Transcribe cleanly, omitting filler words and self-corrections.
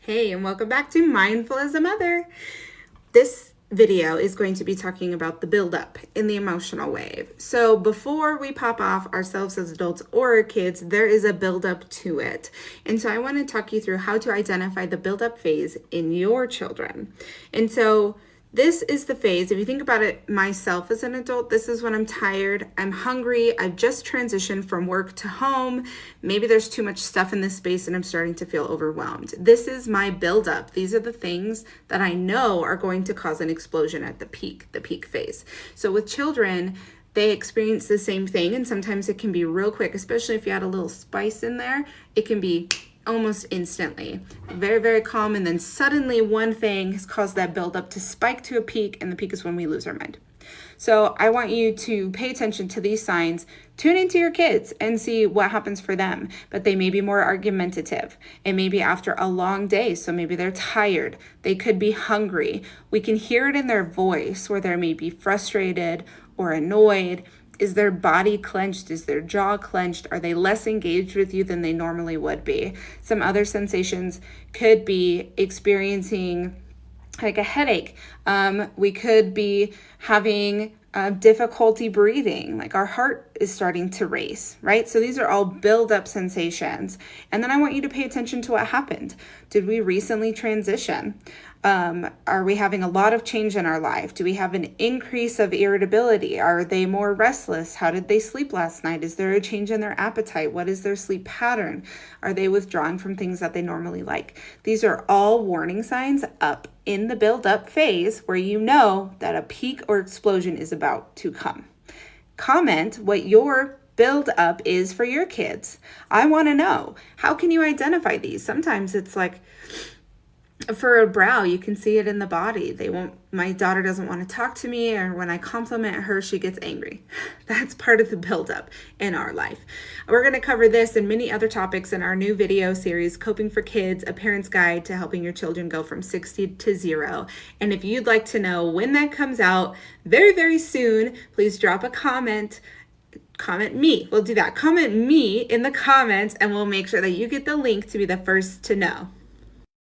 Hey, and welcome back to Mindful as a Mother. This video is going to be talking about the buildup in the emotional wave. So before we pop off ourselves as adults or our kids, there is a buildup to it. And so I want to talk you through how to identify the buildup phase in your children. And so this is the phase, if you think about it, myself as an adult, this is when I'm tired, I'm hungry, I've just transitioned from work to home. Maybe there's too much stuff in this space and I'm starting to feel overwhelmed. This is my buildup. These are the things that I know are going to cause an explosion at the peak phase. So with children, they experience the same thing, and sometimes it can be real quick, especially if you add a little spice in there. It can be almost instantly. Very, very calm, and then suddenly one thing has caused that buildup to spike to a peak, and the peak is when we lose our mind. So I want you to pay attention to these signs, tune into your kids and see what happens for them. But they may be more argumentative. It may be after a long day, so maybe they're tired. They could be hungry. We can hear it in their voice where they may be frustrated or annoyed. Is their body clenched? Is their jaw clenched? Are they less engaged with you than they normally would be? Some other sensations could be experiencing like a headache. We could be having difficulty breathing, like our heart is starting to race, right? So these are all build-up sensations. And then I want you to pay attention to what happened. Did we recently transition? Are we having a lot of change in our life? Do we have an increase of irritability? Are they more restless? How did they sleep last night? Is there a change in their appetite? What is their sleep pattern? Are they withdrawing from things that they normally like? These are all warning signs up in the build-up phase where you know that a peak or explosion is about to come. Comment what your build up is for your kids. I want to know, how can you identify these? Sometimes it's like, for a brow, you can see it in the body. My daughter doesn't want to talk to me, or when I compliment her, she gets angry. That's part of the buildup in our life. We're going to cover this and many other topics in our new video series, Coping for Kids, A Parent's Guide to Helping Your Children Go from 60 to 0. And if you'd like to know when that comes out very, very soon, please drop a comment. Comment me. We'll do that. Comment me in the comments and we'll make sure that you get the link to be the first to know.